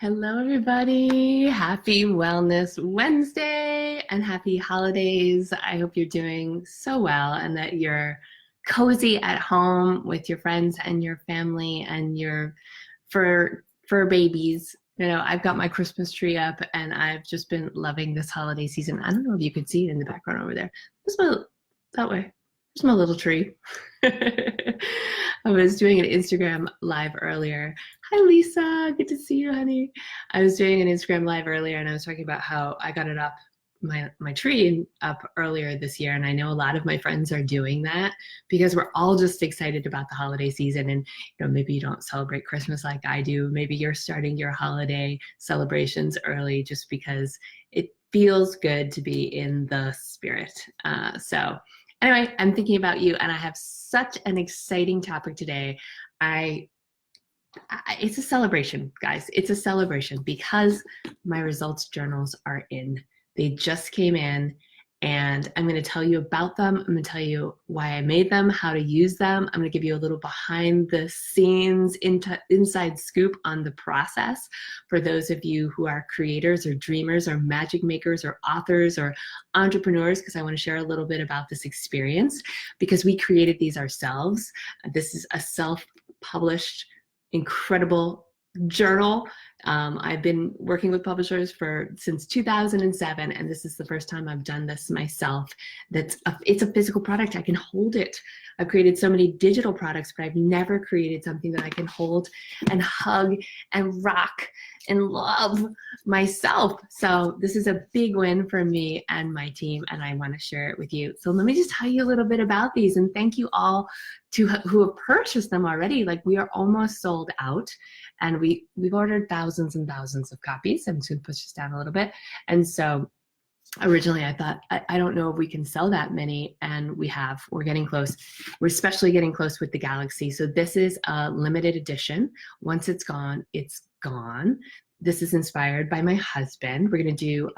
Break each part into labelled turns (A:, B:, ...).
A: Hello, everybody. Happy Wellness Wednesday and happy holidays. I hope you're doing so well and that you're cozy at home with your friends and your family and your fur babies. You know, I've got my Christmas tree up and I've just been loving this holiday season. I don't know if you could see it in the background over there. That way. There's my little tree. I was doing an Instagram live earlier. Hi, Lisa. Good to see you, honey. I was doing an Instagram live earlier and I was talking about how I got it up, my tree up earlier this year. And I know a lot of my friends are doing that because we're all just excited about the holiday season. And, you know, maybe you don't celebrate Christmas like I do. Maybe you're starting your holiday celebrations early just because it feels good to be in the spirit. Anyway, I'm thinking about you, and I have such an exciting topic today. It's a celebration, guys. It's a celebration because my results journals are in. They just came in, and I'm going to tell you about them. I'm going to tell you why I made them, how to use them. I'm going to give you a little behind the scenes inside scoop on the process for those of you who are creators or dreamers or magic makers or authors or entrepreneurs, because I want to share a little bit about this experience because we created these ourselves. This is a self-published, incredible journal. I've been working with publishers since 2007, and this is the first time I've done this myself. It's a physical product. I can hold it. I've created so many digital products, but I've never created something that I can hold and hug and rock and love myself. So this is a big win for me and my team, and I want to share it with you. So let me just tell you a little bit about these, and thank you all who have purchased them already. Like, we are almost sold out, and we've ordered thousands and thousands of copies. I'm just going to push this down a little bit. And so originally I thought, I don't know if we can sell that many, and we're getting close. We're especially getting close with the Galaxy. So this is a limited edition. Once it's gone, it's gone. This is inspired by my husband. We're going to do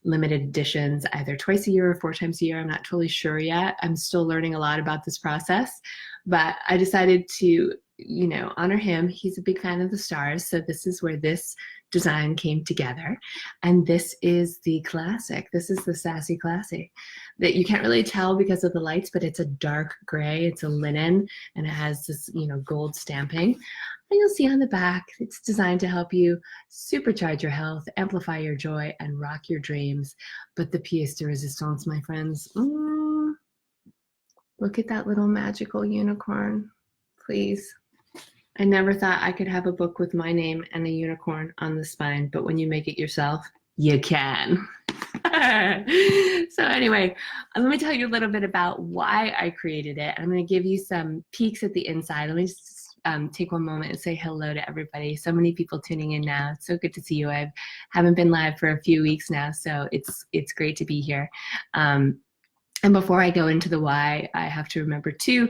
A: limited editions either twice a year or 4 times a year. I'm not totally sure yet. I'm still learning a lot about this process, but I decided to, you know, honor him. He's a big fan of the stars. So this is where this design came together. And this is the classic. This is the Sassy Classy that you can't really tell because of the lights, but it's a dark gray. It's a linen, and it has this, you know, gold stamping. And you'll see on the back, it's designed to help you supercharge your health, amplify your joy, and rock your dreams. But the pièce de résistance, my friends, look at that little magical unicorn, please. I never thought I could have a book with my name and a unicorn on the spine, but when you make it yourself, you can. So anyway, let me tell you a little bit about why I created it. I'm going to give you some peeks at the inside. Let me just take one moment and say hello to everybody. So many people tuning in now. It's so good to see you. I haven't been live for a few weeks now, so it's great to be here. And before I go into the why, I have to remember too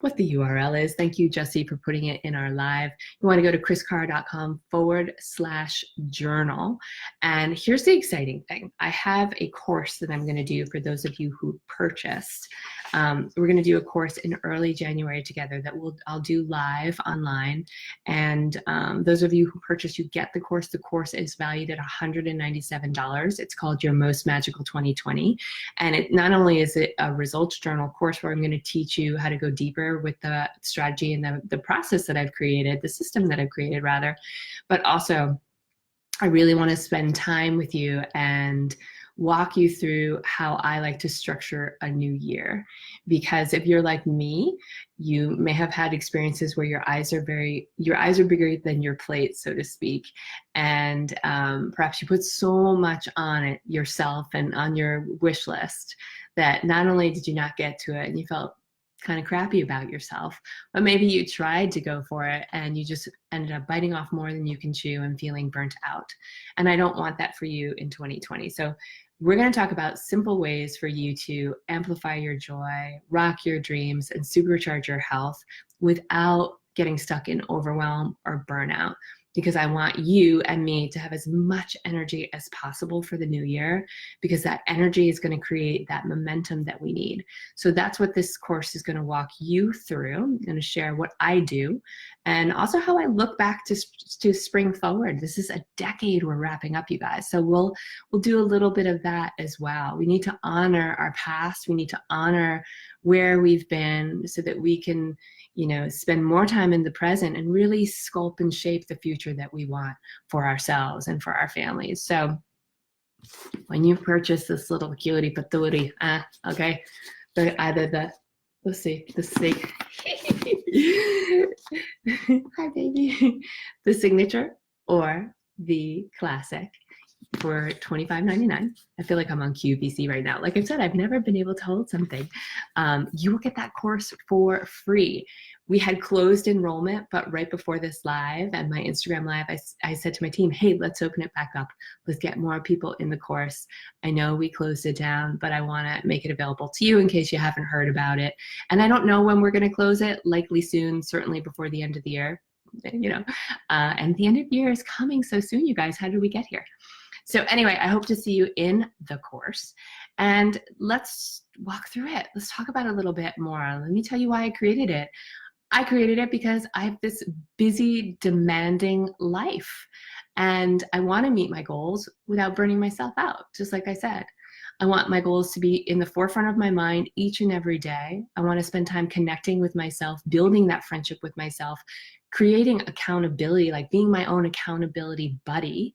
A: what the URL is. Thank you, Jesse, for putting it in our live. You want to go to kriscarr.com/journal. And here's the exciting thing. I have a course that I'm going to do for those of you who purchased. We're going to do a course in early January together that I'll do live online. And those of you who purchased, you get the course. The course is valued at $197. It's called Your Most Magical 2020. And it not only is it a results journal course where I'm going to teach you how to go deeper with the strategy and the process that I've created, the system that I've created rather, but also I really want to spend time with you and walk you through how I like to structure a new year. Because if you're like me, you may have had experiences where your eyes are bigger than your plate, so to speak. And perhaps you put so much on it yourself and on your wish list that not only did you not get to it and you felt kind of crappy about yourself, but maybe you tried to go for it and you just ended up biting off more than you can chew and feeling burnt out. And I don't want that for you in 2020. So we're going to talk about simple ways for you to amplify your joy, rock your dreams, and supercharge your health without getting stuck in overwhelm or burnout. because I want you and me to have as much energy as possible for the new year, because that energy is going to create that momentum that we need. So that's what this course is going to walk you through. I'm going to share what I do and also how I look back to spring forward. This is a decade we're wrapping up, you guys. So we'll do a little bit of that as well. We need to honor our past. We need to honor where we've been so that we can, you know, spend more time in the present and really sculpt and shape the future that we want for ourselves and for our families. So when you purchase this little cutie patootie, okay, either let's see, the snake, hi baby, the signature or the classic for $25.99. I feel like I'm on QVC right now. Like I've said, I've never been able to hold something. You will get that course for free. We had closed enrollment, but right before this live and my Instagram live, I said to my team, hey, let's open it back up. Let's get more people in the course. I know we closed it down, but I want to make it available to you in case you haven't heard about it. And I don't know when we're going to close it, likely soon, certainly before the end of the year, you know, and the end of the year is coming so soon, you guys. How did we get here? So anyway, I hope to see you in the course, and let's walk through it. Let's talk about it a little bit more. Let me tell you why I created it. I created it because I have this busy, demanding life, and I want to meet my goals without burning myself out, just like I said. I want my goals to be in the forefront of my mind each and every day. I want to spend time connecting with myself, building that friendship with myself, creating accountability, like being my own accountability buddy.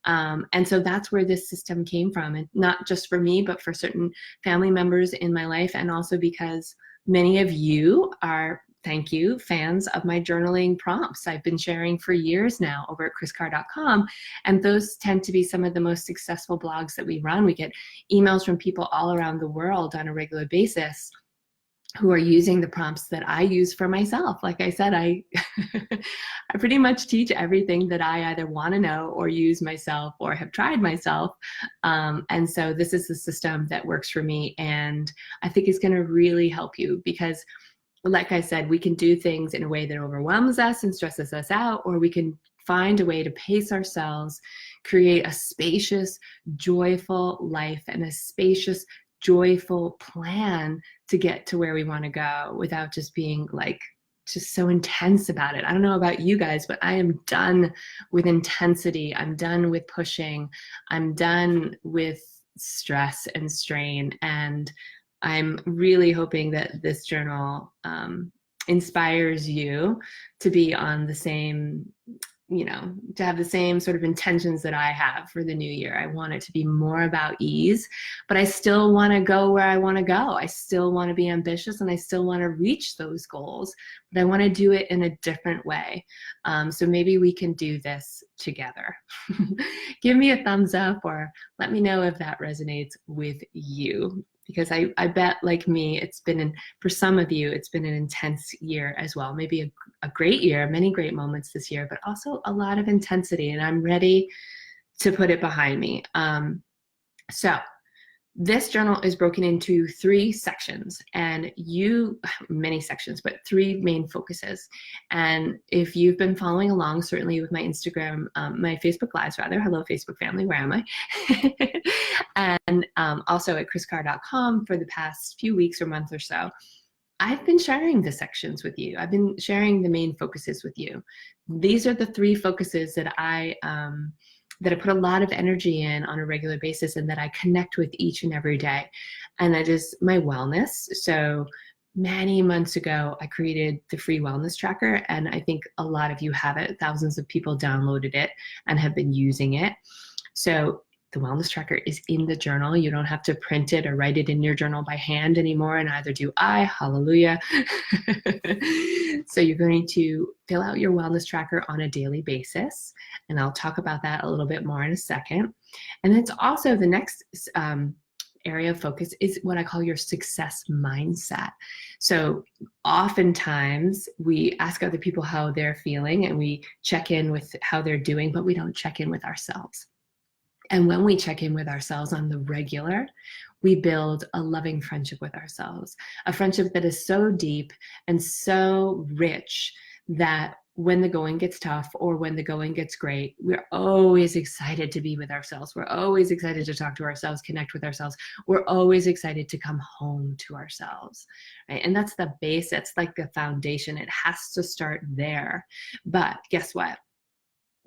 A: And so that's where this system came from, and not just for me, but for certain family members in my life, and also because many of you are, thank you, fans of my journaling prompts. I've been sharing for years now over at kriscarr.com, and those tend to be some of the most successful blogs that we run. We get emails from people all around the world on a regular basis who are using the prompts that I use for myself. Like I said, I pretty much teach everything that I either want to know or use myself or have tried myself. And so this is the system that works for me, and I think it's going to really help you because, like I said, we can do things in a way that overwhelms us and stresses us out, or we can find a way to pace ourselves, create a spacious, joyful life and a spacious, joyful plan to get to where we want to go without just being like just so intense about it. I don't know about you guys, but I am done with intensity. I'm done with pushing. I'm done with stress and strain. And I'm really hoping that this journal inspires you to be on the same, you know, to have the same sort of intentions that I have for the new year. I want it to be more about ease, but I still want to go where I want to go. I still want to be ambitious, and I still want to reach those goals, but I want to do it in a different way. So maybe we can do this together. Give me a thumbs up or let me know if that resonates with you. Because I bet, like me, it's been, for some of you, it's been an intense year as well. Maybe a great year, many great moments this year, but also a lot of intensity, and I'm ready to put it behind me. So this journal is broken into 3 sections, and many sections, but 3 main focuses. And if you've been following along, certainly with my Instagram, my Facebook Lives rather, hello Facebook family, where am I? And also at kriscarr.com for the past few weeks or month or so, I've been sharing the sections with you. I've been sharing the main focuses with you. These are the 3 focuses that I put a lot of energy in on a regular basis and that I connect with each and every day. And that is my wellness. So many months ago, I created the free wellness tracker, and I think a lot of you have it. Thousands of people downloaded it and have been using it. So the wellness tracker is in the journal. You don't have to print it or write it in your journal by hand anymore, and neither do I. Hallelujah. So you're going to fill out your wellness tracker on a daily basis, and I'll talk about that a little bit more in a second. And it's also the next area of focus is what I call your success mindset. So oftentimes we ask other people how they're feeling, and we check in with how they're doing, but we don't check in with ourselves. And when we check in with ourselves on the regular, we build a loving friendship with ourselves, a friendship that is so deep and so rich that when the going gets tough or when the going gets great, we're always excited to be with ourselves. We're always excited to talk to ourselves, connect with ourselves. We're always excited to come home to ourselves, right? And that's the base. That's like the foundation. It has to start there. But guess what?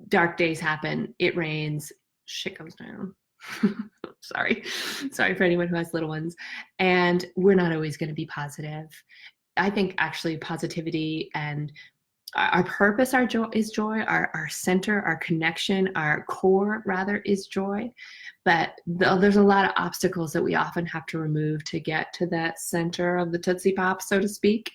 A: Dark days happen. It rains. Shit goes down. Sorry for anyone who has little ones. And we're not always going to be positive. I think actually positivity and our purpose, our joy is joy, our center, our connection, our core rather is joy. But there's a lot of obstacles that we often have to remove to get to that center of the Tootsie Pop, so to speak.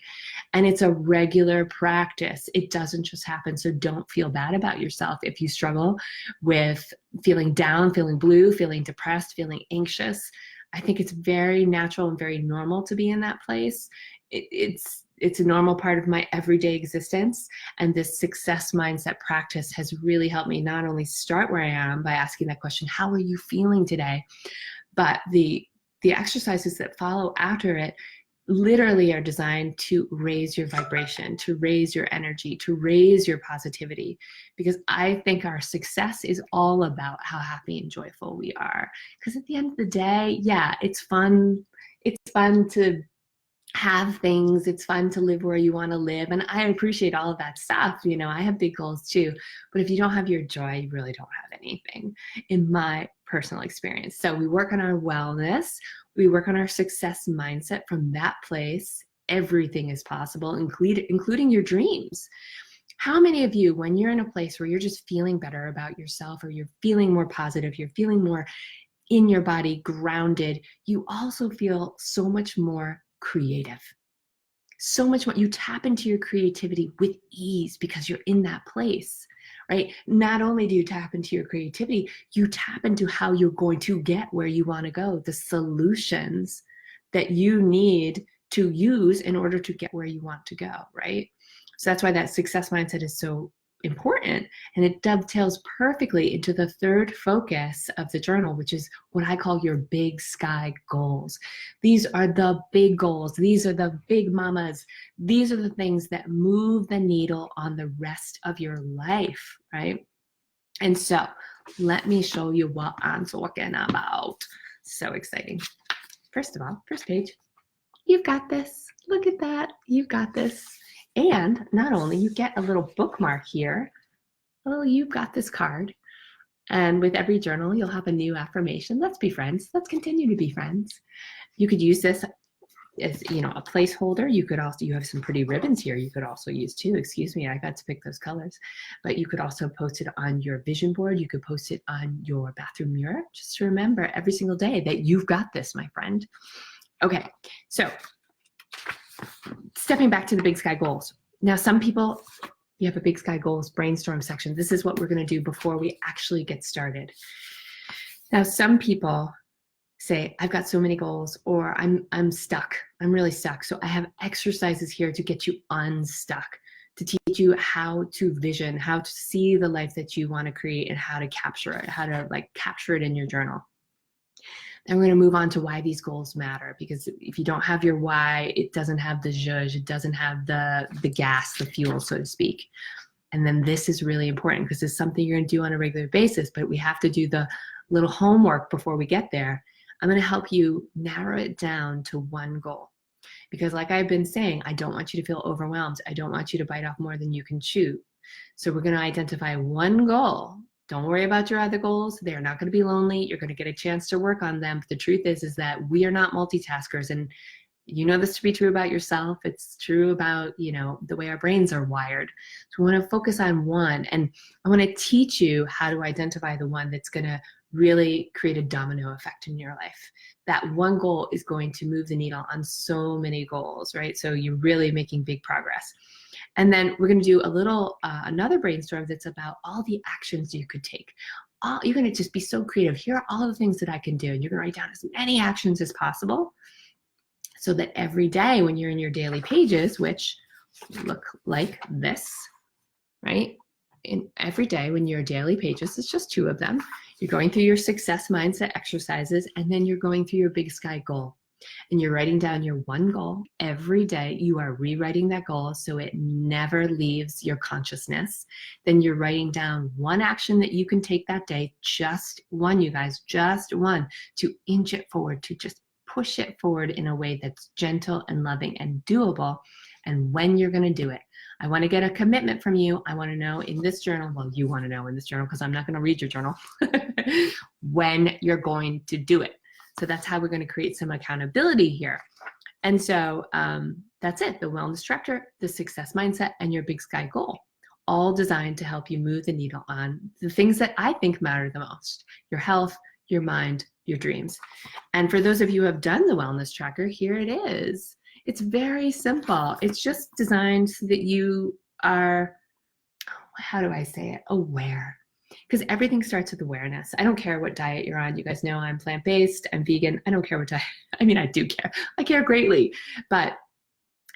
A: And it's a regular practice. It doesn't just happen. So don't feel bad about yourself if you struggle with feeling down, feeling blue, feeling depressed, feeling anxious. I think it's very natural and very normal to be in that place. It's a normal part of my everyday existence. And this success mindset practice has really helped me not only start where I am by asking that question, how are you feeling today? But the exercises that follow after it literally are designed to raise your vibration, to raise your energy, to raise your positivity. Because I think our success is all about how happy and joyful we are. Because at the end of the day, yeah, it's fun. It's fun to have things. It's fun to live where you want to live. And I appreciate all of that stuff. You know, I have big goals too. But if you don't have your joy, you really don't have anything, in my personal experience. So we work on our wellness. We work on our success mindset. From that place, everything is possible, including your dreams. How many of you, when you're in a place where you're just feeling better about yourself, or you're feeling more positive, you're feeling more in your body, grounded, you also feel so much more creative, so much more. You tap into your creativity with ease because you're in that place, right? Not only do you tap into your creativity, you tap into how you're going to get where you want to go, the solutions that you need to use in order to get where you want to go, right? So that's why that success mindset is so important. And it dovetails perfectly into the third focus of the journal, which is what I call your big sky goals. These are the big goals. These are the big mamas. These are the things that move the needle on the rest of your life, right? And so let me show you what I'm talking about. So exciting. First of all, first page, you've got this. Look at that. You've got this. And not only, you get a little bookmark here. Oh, you've got this card. And with every journal, you'll have a new affirmation. Let's be friends. Let's continue to be friends. You could use this as, you know, a placeholder. You could also, you have some pretty ribbons here you could also use too. Excuse me, I got to pick those colors. But you could also post it on your vision board. You could post it on your bathroom mirror. Just to remember every single day that you've got this, my friend. Okay, so stepping back to the big sky goals. Now, some people, you have a big sky goals brainstorm section. This is what we're going to do before we actually get started. Now, some people say, I've got so many goals, or I'm stuck. I'm really stuck. So I have exercises here to get you unstuck, to teach you how to vision, how to see the life that you want to create, and how to capture it, how to like capture it in your journal. Then we're going to move on to why these goals matter, because if you don't have your why, it doesn't have the zhuzh, it doesn't have the gas, the fuel, so to speak. And then this is really important because it's something you're going to do on a regular basis, but we have to do the little homework before we get there. I'm going to help you narrow it down to one goal. Because like I've been saying, I don't want you to feel overwhelmed. I don't want you to bite off more than you can chew. So we're going to identify one goal. Don't worry about your other goals. They're not going to be lonely. You're going to get a chance to work on them. But the truth is that we are not multitaskers. And you know this to be true about yourself. It's true about, you know, the way our brains are wired. So we want to focus on one. And I want to teach you how to identify the one that's going to really create a domino effect in your life. That one goal is going to move the needle on so many goals, right? So you're really making big progress. And then we're going to do a little, another brainstorm that's about all the actions you could take. You're going to just be so creative. Here are all the things that I can do. And you're going to write down as many actions as possible so that every day when you're in your daily pages, which look like this, right? In every day when you're daily pages, it's just 2 of them. You're going through your success mindset exercises, and then you're going through your big sky goal. and you're writing down your one goal every day. You are rewriting that goal so it never leaves your consciousness. Then you're writing down one action that you can take that day, just one, you guys, just one, to inch it forward, to just push it forward in a way that's gentle and loving and doable, and when you're going to do it. I want to get a commitment from you. I want to know in this journal, well, you want to know in this journal because I'm not going to read your journal, when you're going to do it. So that's how we're going to create some accountability here. And so that's it. The wellness chapter, the success mindset, and your big sky goal, all designed to help you move the needle on the things that I think matter the most: your health, your mind, your dreams. And for those of you who have done the wellness tracker, here it is. It's very simple. It's just designed so that you are, how do I say it, aware. Because everything starts with awareness. I don't care what diet you're on. You guys know I'm plant-based, I'm vegan. I don't care what diet. I mean, I do care. I care greatly. But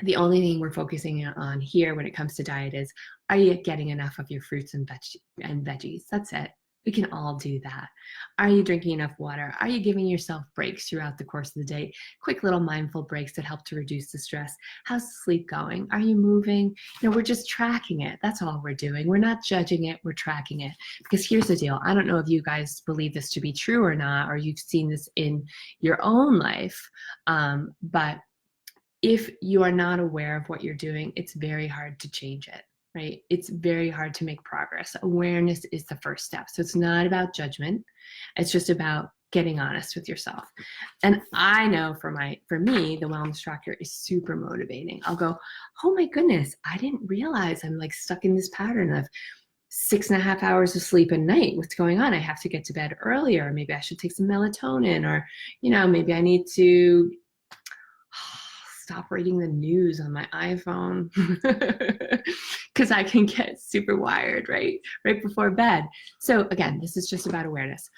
A: the only thing we're focusing on here when it comes to diet is, are you getting enough of your fruits and veggies? That's it. We can all do that. Are you drinking enough water? Are you giving yourself breaks throughout the course of the day? Quick little mindful breaks that help to reduce the stress. How's sleep going? Are you moving? You know, we're just tracking it. That's all we're doing. We're not judging it. We're tracking it. Because here's the deal. I don't know if you guys believe this to be true or not, or you've seen this in your own life. But if you are not aware of what you're doing, it's very hard to change it. Right? It's very hard to make progress. Awareness is the first step. So it's not about judgment. It's just about getting honest with yourself. And I know for me, the wellness tracker is super motivating. I'll go, oh my goodness, I didn't realize I'm like stuck in this pattern of 6.5 hours of sleep a night. What's going on? I have to get to bed earlier. Maybe I should take some melatonin, or, you know, maybe I need to stop reading the news on my iPhone because I can get super wired right before bed. So again, this is just about awareness.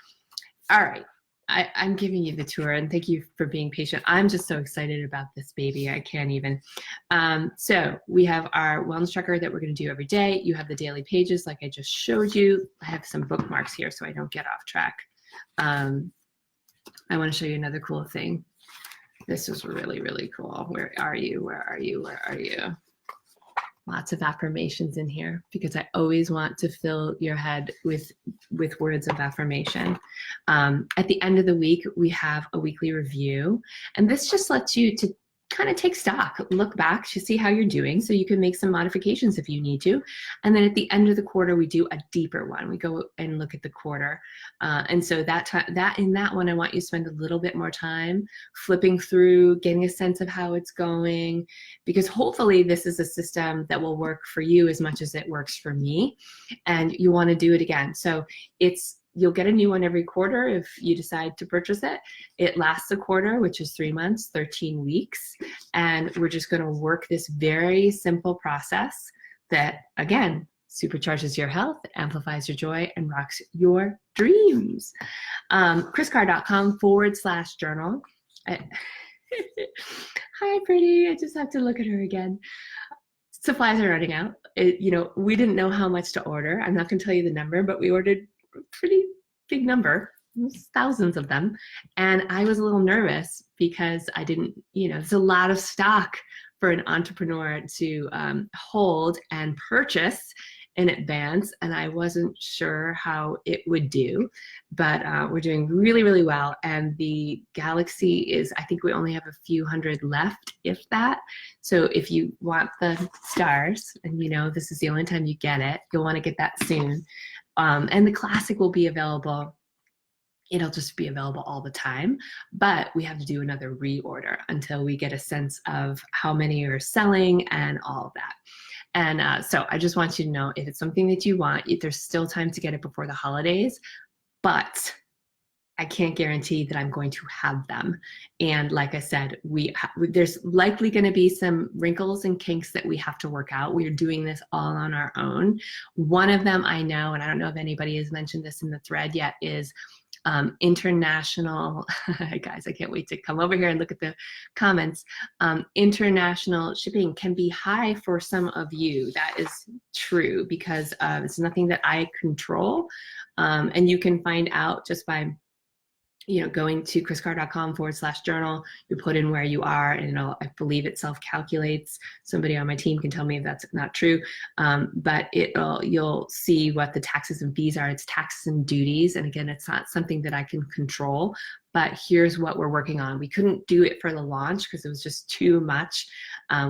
A: All right, I'm giving you the tour, and thank you for being patient. I'm just so excited about this baby. I can't even. So we have our wellness tracker that we're going to do every day. You have the daily pages like I just showed you. I have some bookmarks here so I don't get off track. I want to show you another cool thing. This is really, really cool. Where are you? Where are you? Where are you? Lots of affirmations in here because I always want to fill your head with words of affirmation. At the end of the week, we have a weekly review, and this just lets you to kind of take stock, look back to see how you're doing so you can make some modifications if you need to. And then at the end of the quarter, we do a deeper one. We go and look at the quarter. And so in that one, I want you to spend a little bit more time flipping through, getting a sense of how it's going, because hopefully this is a system that will work for you as much as it works for me. And you want to do it again. So you'll get a new one every quarter if you decide to purchase it. It lasts a quarter, which is 3 months, 13 weeks. And we're just going to work this very simple process that, again, supercharges your health, amplifies your joy, and rocks your dreams. KrisCarr.com/journal. Hi, pretty. I just have to look at her again. Supplies are running out. We didn't know how much to order. I'm not going to tell you the number, but we ordered pretty big number, thousands of them. And I was a little nervous because I didn't, there's a lot of stock for an entrepreneur to hold and purchase in advance. And I wasn't sure how it would do, but we're doing really, really well. And the Galaxy is, I think we only have a few hundred left, if that. So if you want the stars, and this is the only time you get it, you'll want to get that soon. And the Classic will be available. It'll just be available all the time, but we have to do another reorder until we get a sense of how many are selling and all of that. And so I just want you to know, if it's something that you want, there's still time to get it before the holidays, but I can't guarantee that I'm going to have them. And like I said, there's likely going to be some wrinkles and kinks that we have to work out. We're doing this all on our own. One of them I know, and I don't know if anybody has mentioned this in the thread yet, is international, guys, I can't wait to come over here and look at the comments. International shipping can be high for some of you. That is true because it's nothing that I control. And you can find out just by going to kriscarr.com/journal, you put in where you are, and I believe it self-calculates. Somebody on my team can tell me if that's not true, but you'll see what the taxes and fees are. It's taxes and duties, and again, it's not something that I can control, but here's what we're working on. We couldn't do it for the launch because it was just too much.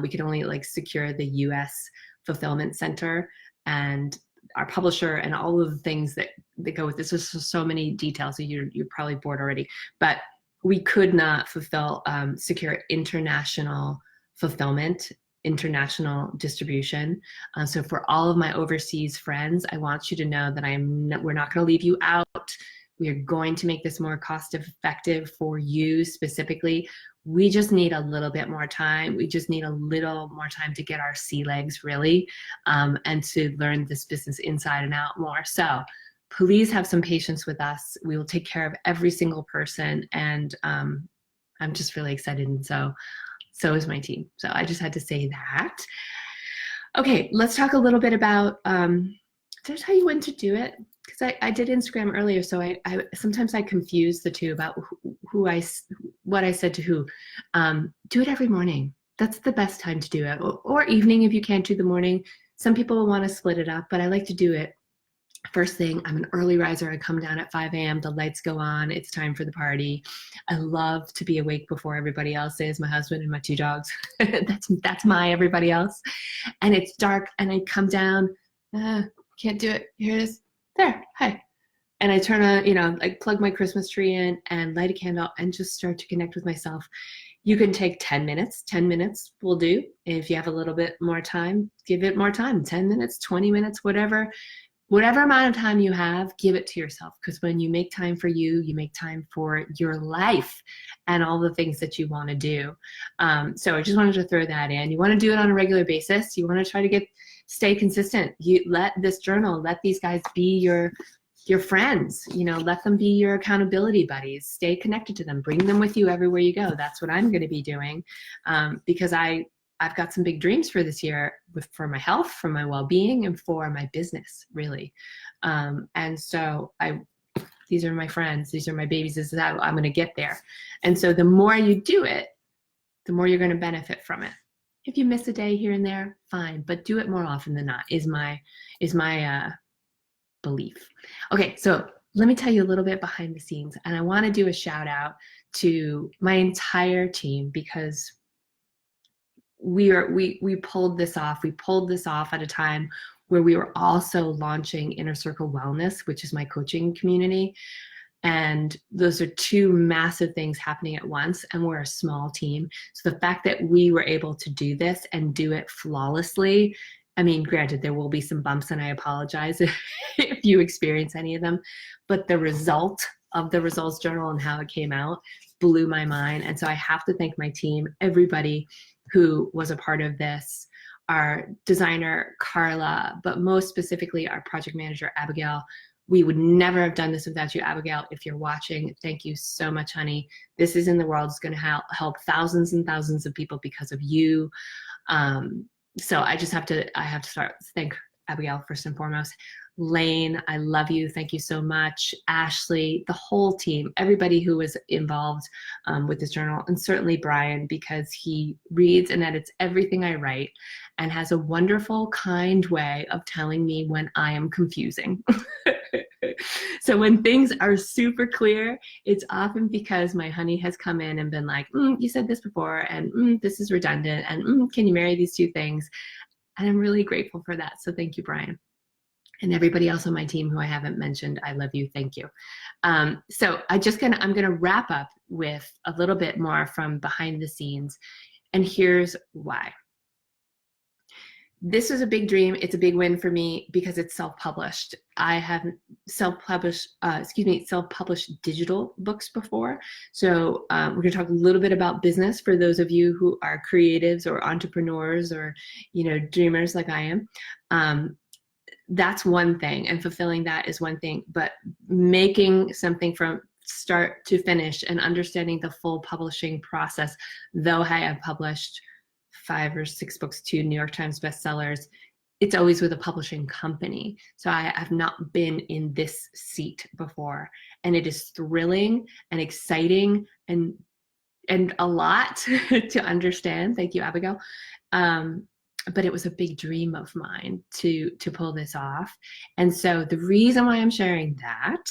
A: We could only secure the US fulfillment center and our publisher and all of the things that go with this. There's so many details, so you're probably bored already. But we could not secure international fulfillment, international distribution. So for all of my overseas friends, I want you to know that we're not going to leave you out. We are going to make this more cost effective for you specifically. We just need a little bit more time. We just need a little more time to get our sea legs, really, and to learn this business inside and out more. So please have some patience with us. We will take care of every single person, and I'm just really excited, and so is my team. So I just had to say that. Okay, let's talk a little bit about, did I tell you when to do it? Because I did Instagram earlier, so I sometimes I confuse the two about what I said to who. Do it every morning. That's the best time to do it, or evening if you can't do the morning. Some people will want to split it up, but I like to do it first thing. I'm an early riser. I come down at 5 a.m. The lights go on. It's time for the party. I love to be awake before everybody else is. My husband and my 2 dogs. that's my everybody else. And it's dark, and I come down. Can't do it. Here it is. There, hi. And I turn on, plug my Christmas tree in and light a candle and just start to connect with myself. You can take 10 minutes. 10 minutes will do. If you have a little bit more time, give it more time. 10 minutes, 20 minutes, whatever amount of time you have, give it to yourself. Because when you make time for you, you make time for your life and all the things that you want to do. So I just wanted to throw that in. You want to do it on a regular basis. You want to try to stay consistent. You let this journal, let these guys be your friends, let them be your accountability buddies. Stay connected to them. Bring them with you everywhere you go. That's what I'm going to be doing, because I've got some big dreams for this year for my health, for my well-being, and for my business, really. And so these are my friends. These are my babies. This is how I'm going to get there. And so the more you do it, the more you're going to benefit from it. If you miss a day here and there, fine, but do it more often than not is my belief. Okay, so let me tell you a little bit behind the scenes, and I want to do a shout out to my entire team, because we pulled this off. We pulled this off at a time where we were also launching Inner Circle Wellness, which is my coaching community. And those are 2 massive things happening at once, and we're a small team. So the fact that we were able to do this and do it flawlessly, I mean, granted, there will be some bumps, and I apologize if you experience any of them, but the result of the results journal and how it came out blew my mind. And so I have to thank my team, everybody who was a part of this, our designer, Carla, but most specifically our project manager, Abigail. We would never have done this without you, Abigail. If you're watching, thank you so much, honey. This is in the world. It's going to help thousands and thousands of people because of you. So I have to start thank Abigail first and foremost. Lane, I love you. Thank you so much. Ashley, the whole team, everybody who was involved with this journal, and certainly Brian, because he reads and edits everything I write and has a wonderful, kind way of telling me when I am confusing. So when things are super clear, it's often because my honey has come in and been like, you said this before, and this is redundant, and can you marry these 2 things? And I'm really grateful for that. So thank you, Brian. And everybody else on my team who I haven't mentioned, I love you, thank you. So I'm gonna wrap up with a little bit more from behind the scenes, and here's why. This is a big dream. It's a big win for me because it's self-published. I have self-published digital books before. So we're gonna talk a little bit about business for those of you who are creatives or entrepreneurs or dreamers like I am. That's one thing, and fulfilling that is one thing, but making something from start to finish and understanding the full publishing process, though I have published 5 or 6 books, 2 New York Times bestsellers, it's always with a publishing company. So I have not been in this seat before, and it is thrilling and exciting and a lot to understand. Thank you, Abigail. But it was a big dream of mine to pull this off. And so the reason why I'm sharing that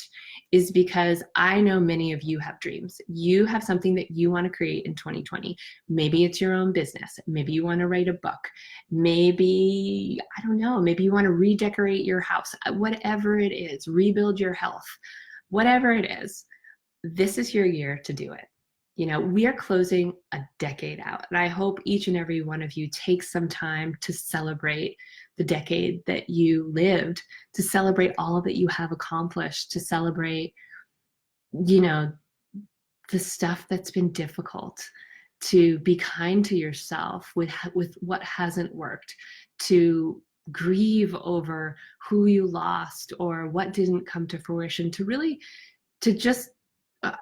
A: is because I know many of you have dreams. You have something that you want to create in 2020. Maybe it's your own business. Maybe you want to write a book. Maybe, I don't know, maybe you want to redecorate your house. Whatever it is, rebuild your health. Whatever it is, this is your year to do it. You know, we are closing a decade out, and I hope each and every one of you takes some time to celebrate the decade that you lived, to celebrate all that you have accomplished, to celebrate, you know, the stuff that's been difficult, to be kind to yourself with what hasn't worked, to grieve over who you lost or what didn't come to fruition, to really, to just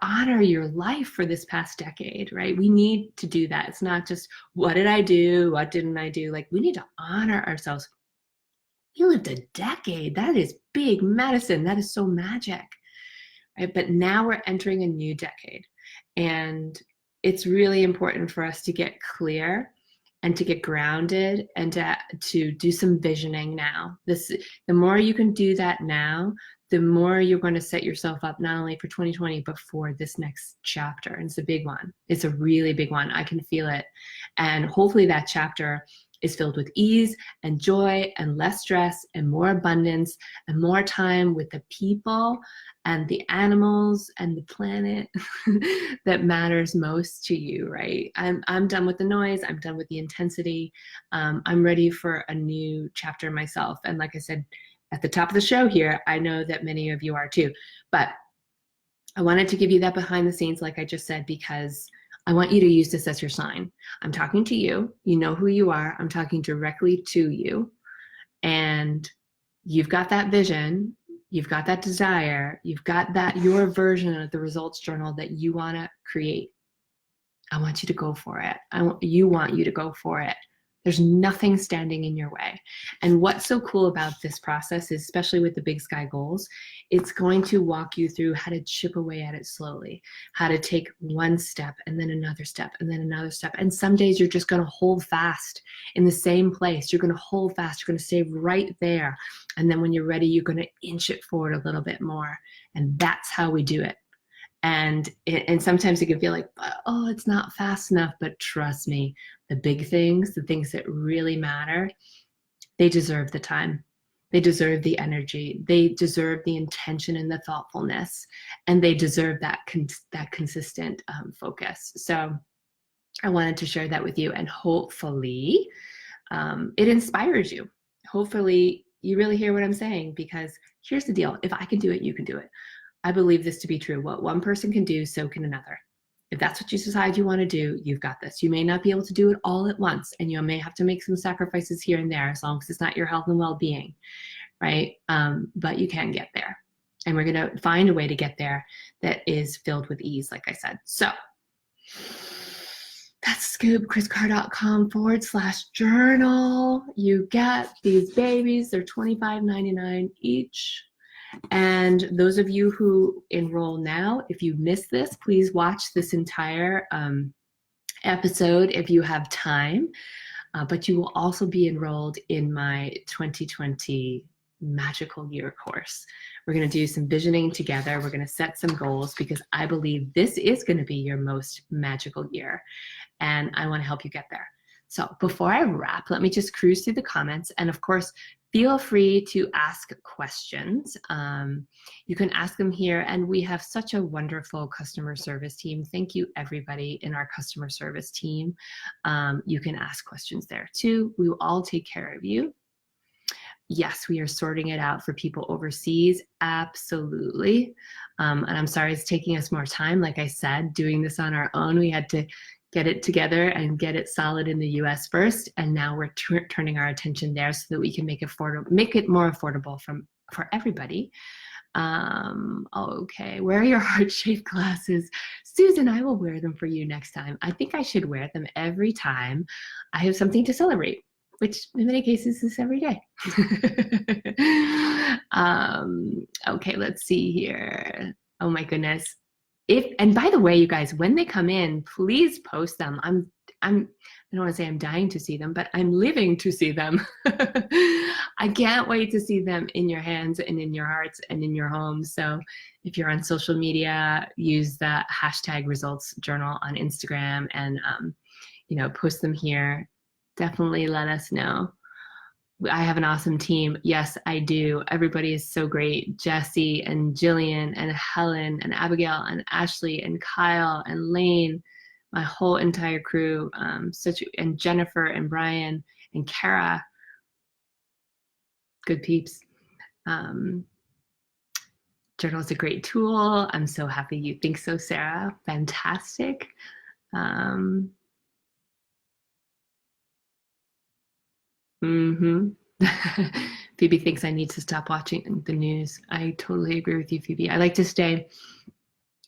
A: honor your life for this past decade, right? We need to do that. It's not just, what did I do? What didn't I do? Like, we need to honor ourselves. You lived a decade. That is big medicine. That is so magic, right? But now we're entering a new decade. And it's really important for us to get clear and to get grounded and to do some visioning now. The more you can do that now, the more you're going to set yourself up not only for 2020, but for this next chapter. And it's a big one. It's a really big one. I can feel it. And hopefully that chapter is filled with ease and joy and less stress and more abundance and more time with the people and the animals and the planet that matters most to you, right? I'm done with the noise. I'm done with the intensity. I'm ready for a new chapter myself. And like I said, at the top of the show here, I know that many of you are too, but I wanted to give you that behind the scenes, like I just said, because I want you to use this as your sign. I'm talking to you. You know who you are. I'm talking directly to you. And you've got that vision. You've got that desire. You've got that, your version of the results journal that you want to create. I want you to go for it. You want you to go for it. There's nothing standing in your way. And what's so cool about this process is, especially with the Big Sky Goals, it's going to walk you through how to chip away at it slowly, how to take one step and then another step and then another step. And some days you're just going to hold fast in the same place. You're going to hold fast. You're going to stay right there. And then when you're ready, you're going to inch it forward a little bit more. And that's how we do it. And sometimes it can feel like, oh, it's not fast enough, but trust me, the big things, the things that really matter, they deserve the time. They deserve the energy. They deserve the intention and the thoughtfulness, and they deserve that consistent focus. So I wanted to share that with you, and hopefully it inspires you. Hopefully you really hear what I'm saying, because here's the deal. If I can do it, you can do it. I believe this to be true. What one person can do, so can another. If that's what you decide you want to do, you've got this. You may not be able to do it all at once, and you may have to make some sacrifices here and there, as long as it's not your health and well-being, right? But you can get there. And we're going to find a way to get there that is filled with ease, like I said. So that's kriscarr.com/journal. You get these babies. They're $25.99 each. And those of you who enroll now, if you missed this, please watch this entire episode if you have time. But you will also be enrolled in my 2020 Magical Year course. We're going to do some visioning together. We're going to set some goals, because I believe this is going to be your most magical year. And I want to help you get there. So before I wrap, let me just cruise through the comments. And of course, feel free to ask questions. You can ask them here, and we have such a wonderful customer service team. Thank you, everybody in our customer service team. You can ask questions there too. We will all take care of you. Yes, we are sorting it out for people overseas. Absolutely. And I'm sorry it's taking us more time. Like I said, doing this on our own, we had to get it together and get it solid in the US first. And now we're turning our attention there so that we can make it more affordable for everybody. Okay, where are your heart-shaped glasses? Susan, I will wear them for you next time. I think I should wear them every time I have something to celebrate. which in many cases is every day. Okay, let's see here. Oh my goodness. And by the way, you guys, when they come in, please post them. I don't want to say I'm dying to see them, but I'm living to see them. I can't wait to see them in your hands and in your hearts and in your homes. So if you're on social media, use the hashtag results journal on Instagram and, post them here. Definitely let us know. I have an awesome team. Yes, I do. Everybody is so great. Jesse and Jillian and Helen and Abigail and Ashley and Kyle and Lane, my whole entire crew, and Jennifer and Brian and Kara. Good peeps. Journal is a great tool. I'm so happy you think so, Sarah. Fantastic. Phoebe thinks I need to stop watching the news. I totally agree with you, Phoebe. I like to stay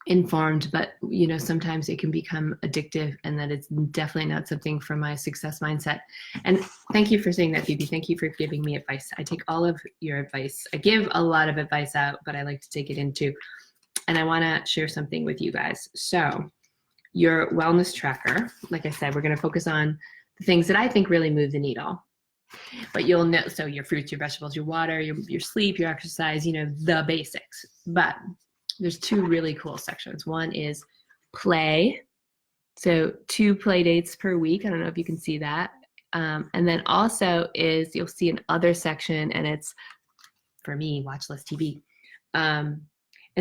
A: informed, but sometimes it can become addictive, and that it's definitely not something for my success mindset. And thank you for saying that, Phoebe. Thank you for giving me advice. I take all of your advice. I give a lot of advice out, but I like to take it in too. And I want to share something with you guys. So your wellness tracker, like I said, we're going to focus on the things that I think really move the needle. But you'll know, so your fruits, your vegetables, your water, your sleep, your exercise, the basics. But there's two really cool sections. One is play. So 2 play dates per week. I don't know if you can see that. And then also you'll see an other section, and it's, for me, watch less TV. And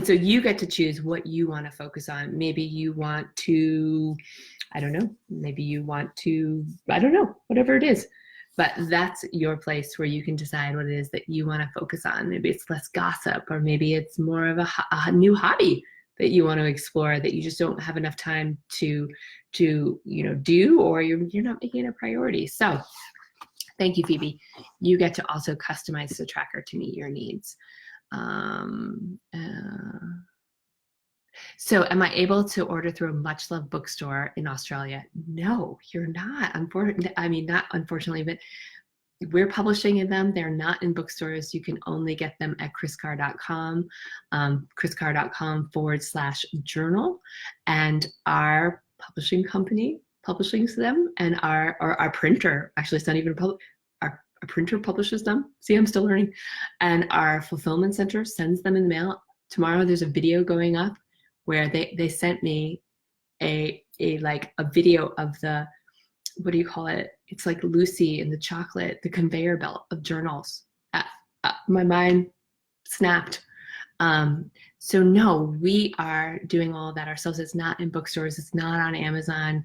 A: so you get to choose what you want to focus on. Maybe you want to, I don't know, whatever it is. But that's your place where you can decide what it is that you want to focus on. Maybe it's less gossip, or maybe it's more of a new hobby that you want to explore that you just don't have enough time to do, or you're not making it a priority. So thank you, Phoebe. You get to also customize the tracker to meet your needs. So am I able to order through a Much Loved bookstore in Australia? No, you're not. Not unfortunately, but we're publishing in them. They're not in bookstores. You can only get them at kriscarr.com, kriscarr.com/journal. And our publishing company publishes them, and our printer, actually it's not even our printer publishes them. See, I'm still learning. And our fulfillment center sends them in the mail. Tomorrow there's a video going up where they sent me a video of the, what do you call it? It's like Lucy and the chocolate, the conveyor belt of journals. My mind snapped. So no, we are doing all that ourselves. It's not in bookstores. It's not on Amazon.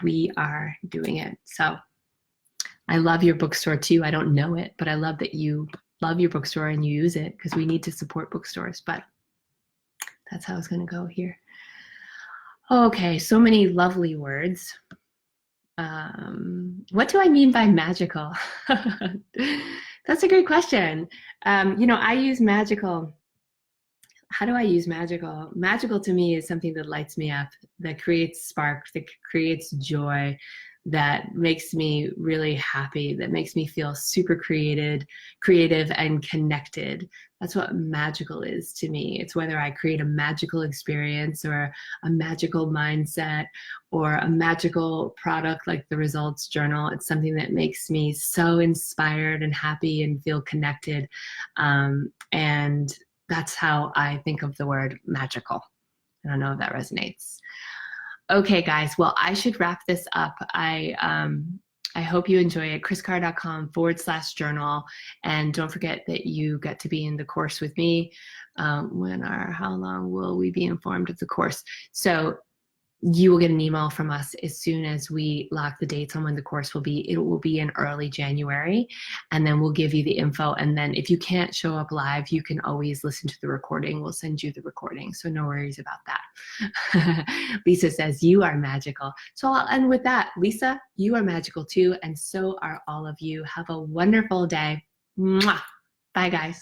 A: We are doing it. So I love your bookstore too. I don't know it, but I love that you love your bookstore and you use it, because we need to support bookstores. But that's how it's going to go here. Okay, so many lovely words. What do I mean by magical? That's a great question. I use magical. How do I use magical? Magical to me is something that lights me up, that creates spark, that creates joy, that makes me really happy, that makes me feel super creative and connected. That's what magical is to me. It's whether I create a magical experience or a magical mindset or a magical product like the Results Journal. It's something that makes me so inspired and happy and feel connected. And that's how I think of the word magical. I don't know if that resonates. Okay, guys, well, I should wrap this up. I hope you enjoy it. kriscarr.com/journal. And don't forget that you get to be in the course with me. How long will we be informed of the course? So you will get an email from us as soon as we lock the dates on when the course will be. It will be in early January, and then we'll give you the info. And then if you can't show up live, you can always listen to the recording. We'll send you the recording, so no worries about that. Lisa says, you are magical. So I'll end with that. Lisa, you are magical too, and so are all of you. Have a wonderful day. Mwah. Bye, guys.